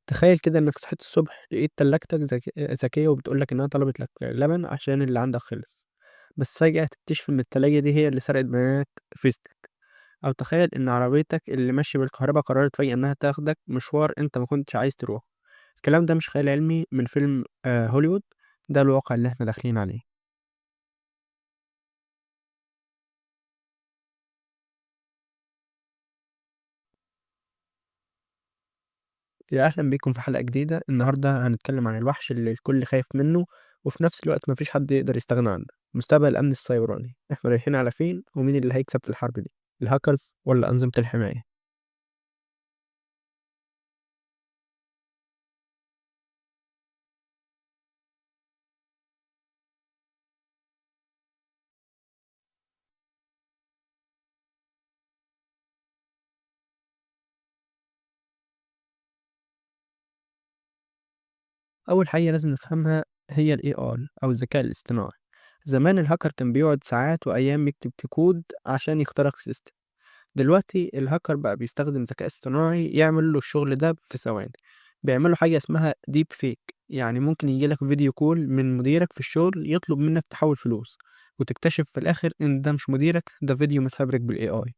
تخيل كده إنك صحيت الصبح لقيت تلاجتك ذكية وبتقول لك إنها طلبت لك لبن عشان اللي عندك خلص، بس فجأة تكتشف إن التلاجة دي هي اللي سرقت بيانات فيزتك، أو تخيل إن عربيتك اللي ماشية بالكهربا قررت فجأة إنها تاخدك مشوار أنت ما كنتش عايز تروحه. الكلام ده مش خيال علمي من فيلم هوليوود، ده الواقع اللي إحنا داخلين عليه. يا أهلا بيكم في حلقة جديدة. النهاردة هنتكلم عن الوحش اللي الكل خايف منه وفي نفس الوقت مفيش حد يقدر يستغنى عنه. مستقبل الأمن السيبراني، إحنا رايحين على فين ومين اللي هيكسب في الحرب دي؟ الهاكرز ولا أنظمة الحماية؟ أول حاجة لازم نفهمها هي ال AI أو الذكاء الاصطناعي. زمان الهاكر كان بيقعد ساعات وأيام يكتب في كود عشان يخترق سيستم. دلوقتي الهاكر بقى بيستخدم ذكاء اصطناعي يعمل له الشغل ده في ثواني. بيعملوا حاجة اسمها ديب فيك، يعني ممكن يجيلك فيديو كول من مديرك في الشغل يطلب منك تحول فلوس، وتكتشف في الآخر إن ده مش مديرك، ده فيديو متفبرك بال AI.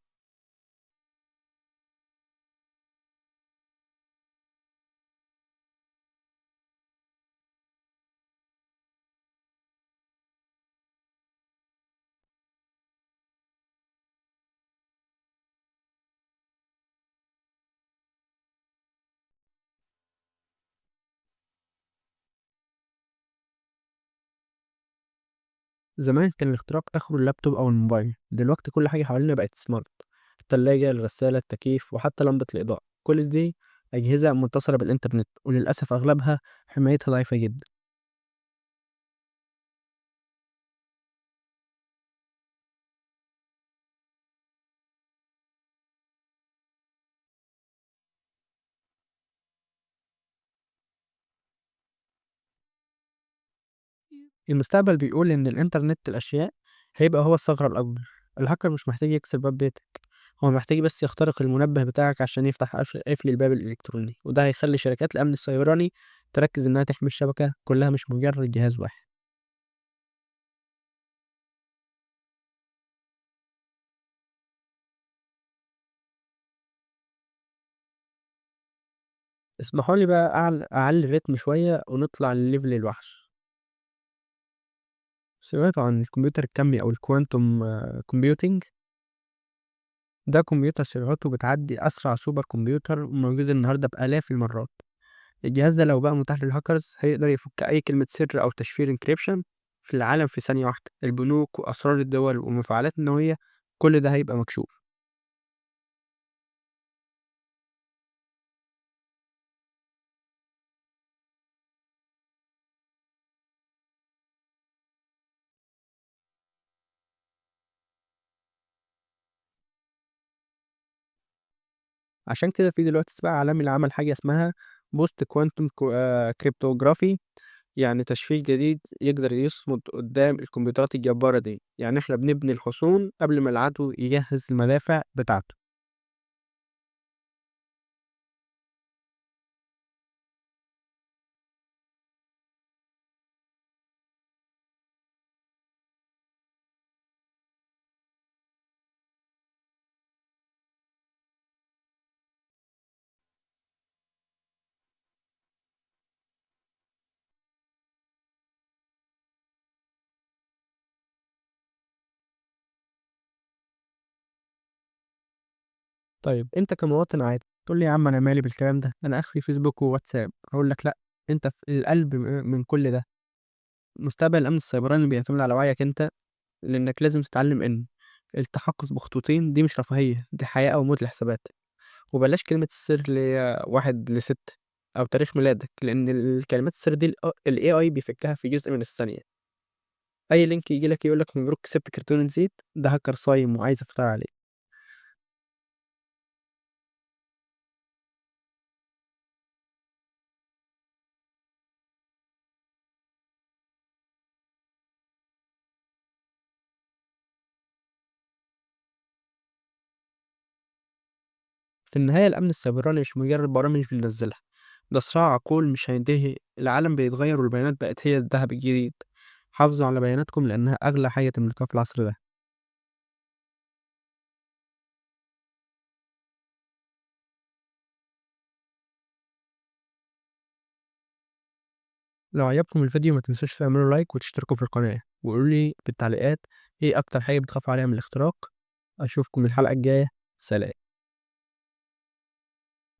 زمان كان الاختراق آخره اللابتوب أو الموبايل، دلوقتي كل حاجة حوالينا بقت سمارت. التلاجة، الغسالة، التكييف، وحتى لمبة الإضاءة، كل دي أجهزة متصلة بالإنترنت، وللأسف أغلبها حمايتها ضعيفة جدا. المستقبل بيقول إن الإنترنت الأشياء هيبقى هو الثغرة الأكبر. الهاكر مش محتاج يكسر باب بيتك، هو محتاج بس يخترق المنبه بتاعك عشان يفتح قفل الباب الإلكتروني، وده هيخلي شركات الأمن السيبراني تركز إنها تحمي الشبكة كلها مش مجرد جهاز واحد. اسمحوا لي بقى أعلي الريتم شوية ونطلع لليفل الوحش. سمعتوا عن الكمبيوتر الكمي أو الكوانتوم كومبيوتينج؟ ده كمبيوتر سرعته بتعدي أسرع سوبر كمبيوتر موجود النهاردة بآلاف المرات. الجهاز ده لو بقى متاح للهاكرز هيقدر يفك أي كلمة سر أو تشفير انكريبشن في العالم في ثانية واحدة. البنوك وأسرار الدول والمفاعلات النووية، كل ده هيبقى مكشوف. عشان كده في دلوقتي سباق عالمي اللي عمل حاجة اسمها بوست كوانتوم كريبتوغرافي، يعني تشفير جديد يقدر يصمد قدام الكمبيوترات الجبارة دي. يعني احنا بنبني الحصون قبل ما العدو يجهز المدافع بتاعته. طيب أنت كمواطن عادي تقول لي يا عم أنا مالي بالكلام ده، أنا آخري فيسبوك وواتساب. هاقول لك لأ، أنت في القلب من كل ده. مستقبل الأمن السيبراني بيعتمد على وعيك أنت، لإنك لازم تتعلم إن التحقق بخطوتين دي مش رفاهية، دي حياة أو موت لحساباتك. وبلاش كلمة السر اللي هي 1 ل6 أو تاريخ ميلادك، لإن الكلمات السر دي الAI بيفكها في جزء من الثانية. أي لينك ييجي لك يقول لك مبروك كسبت كرتونة زيت، ده هاكر صايم وعايز يفتري عليك. في النهاية الأمن السيبراني مش مجرد برامج بننزلها، ده صراع عقول مش هينتهي، العالم بيتغير والبيانات بقت هي الذهب الجديد. حافظوا على بياناتكم لأنها أغلى حاجة تملكوها في العصر ده. لو عجبكم الفيديو ما تنسوش تعملوا لايك وتشتركوا في القناة وقولوا لي في التعليقات إيه أكتر حاجة بتخافوا عليها من الاختراق. أشوفكم الحلقة الجاية. سلام.